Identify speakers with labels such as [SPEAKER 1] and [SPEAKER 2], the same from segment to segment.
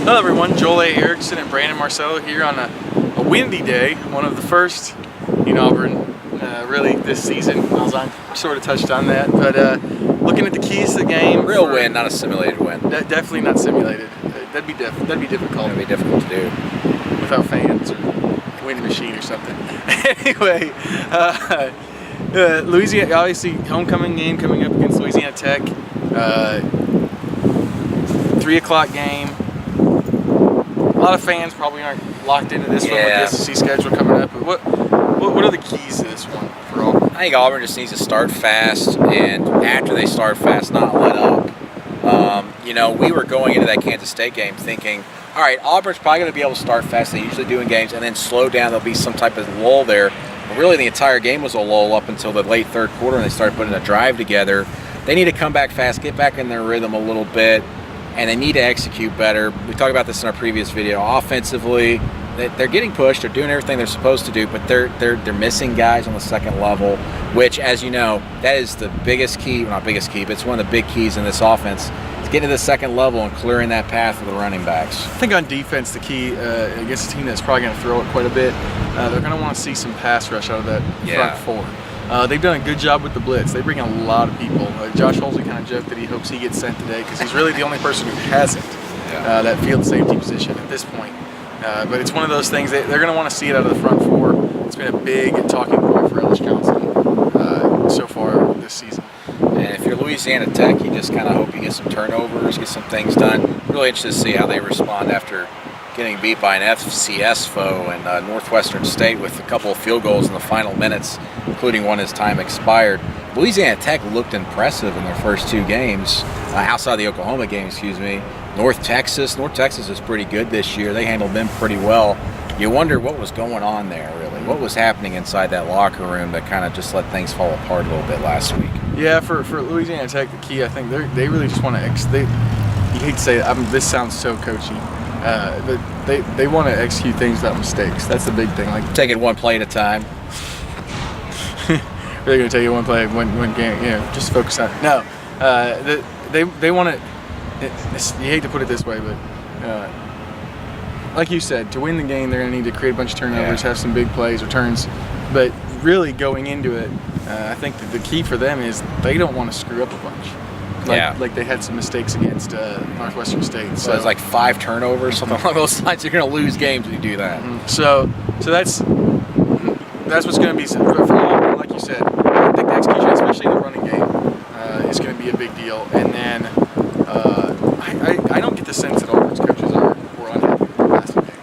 [SPEAKER 1] Hello everyone, Joel A. Erickson and Brandon Marcello here on a windy day, one of the first in Auburn really this season. Malzahn sort of touched on that, but looking at the keys to the game.
[SPEAKER 2] Real win, not a simulated win.
[SPEAKER 1] Definitely not simulated. That'd be difficult.
[SPEAKER 2] It'd be difficult to do.
[SPEAKER 1] Without fans or a winning machine or something. Anyway, Louisiana, obviously homecoming game coming up against Louisiana Tech. 3 o'clock game. A lot of fans probably aren't locked into this one with the SEC schedule coming up. But what are the keys to this one for Auburn?
[SPEAKER 2] I think Auburn just needs to start fast, and after they start fast, not let up. We were going into that Kansas State game thinking, all right, Auburn's probably going to be able to start fast. They usually do in games, and then slow down. There'll be some type of lull there. But really, the entire game was a lull up until the late third quarter, and they started putting a drive together. They need to come back fast, get back in their rhythm a little bit, and they need to execute better. We talked about this in our previous video. Offensively, they're getting pushed. They're doing everything they're supposed to do, but they're missing guys on the second level, which, as you know, that is the biggest key. Well, not biggest key, but it's one of the big keys in this offense. It's getting to the second level and clearing that path for the running backs.
[SPEAKER 1] I think on defense, the key against a team that's probably going to throw it quite a bit, they're going to want to see some pass rush out of that front four. They've done a good job with the blitz. They bring in a lot of people. Josh Holsey kind of joked that he hopes he gets sent today because he's really the only person who hasn't that field safety position at this point. But it's one of those things they're going to want to see it out of the front four. It's been a big talking point for Ellis Johnson so far this season.
[SPEAKER 2] And if you're Louisiana Tech, you just kind of hope you get some turnovers, get some things done. Really interested to see how they respond after getting beat by an FCS foe in Northwestern State with a couple of field goals in the final minutes, including one as time expired. Louisiana Tech looked impressive in their first two games, outside the Oklahoma game, North Texas is pretty good this year. They handled them pretty well. You wonder what was going on there, really. What was happening inside that locker room that kind of just let things fall apart a little bit last week?
[SPEAKER 1] Yeah, for Louisiana Tech, the key, I think, they really just want to you hate to say it, this sounds so coachy, but they want to execute things without mistakes. That's the big thing. Like
[SPEAKER 2] take it one play at a time.
[SPEAKER 1] They're going to take it one play, one game. Just focus on it. No, they want to. You hate to put it this way, but like you said, to win the game, they're going to need to create a bunch of turnovers, have some big plays, returns. But really going into it, I think that the key for them is they don't want to screw up a bunch. Like they had some mistakes against Northwestern State.
[SPEAKER 2] So it's like 5 turnovers, something along those lines. You're going to lose games when you do that.
[SPEAKER 1] Mm-hmm. So that's what's going to be for Auburn. Like you said, I think the execution, especially in the running game, is going to be a big deal. And then I don't get the sense that Auburn's coaches were unhappy with the passing game.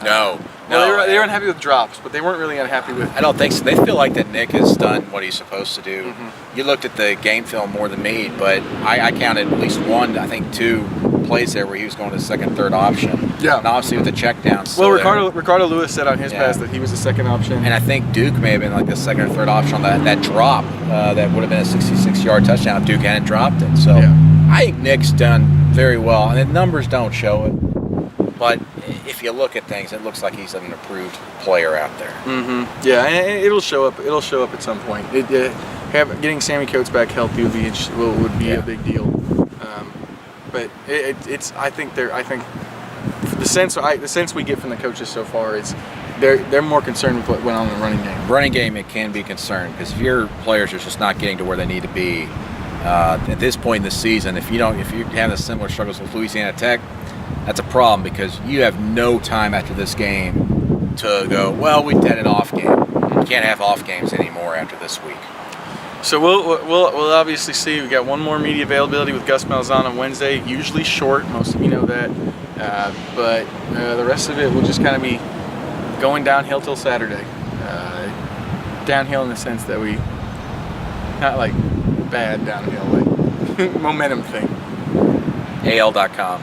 [SPEAKER 2] No.
[SPEAKER 1] They were unhappy with drops, but they weren't really unhappy with.
[SPEAKER 2] I don't think so. They feel like that Nick has done what he's supposed to do.
[SPEAKER 1] Mm-hmm.
[SPEAKER 2] You looked at the game film more than me, but I counted at least 2 plays there where he was going to the second, third option.
[SPEAKER 1] Yeah.
[SPEAKER 2] And obviously with the check downs.
[SPEAKER 1] Well, Ricardo Lewis said on his pass that he was the second option.
[SPEAKER 2] And I think Duke may have been like the second or third option on that drop that would have been a 66-yard touchdown if Duke hadn't dropped it. So I think Nick's done very well. And the numbers don't show it. But if you look at things, it looks like he's an improved player out there.
[SPEAKER 1] Mm-hmm. Yeah, and it'll show up. It'll show up at some point. Getting Sammy Coates back healthy would be a big deal. But it's. I think the sense we get from the coaches so far is they're more concerned with what went on in the running game.
[SPEAKER 2] Running game, it can be concerned because if your players are just not getting to where they need to be at this point in the season, if you have the similar struggles with Louisiana Tech, that's a problem because you have no time after this game to go, well, we had an off game. You can't have off games anymore after this week.
[SPEAKER 1] So we'll obviously see. We've got one more media availability with Gus Malzahn on Wednesday, usually short. Most of you know that. But the rest of it will just kind of be going downhill till Saturday. Downhill in the sense that not like bad downhill, like momentum thing.
[SPEAKER 2] AL.com.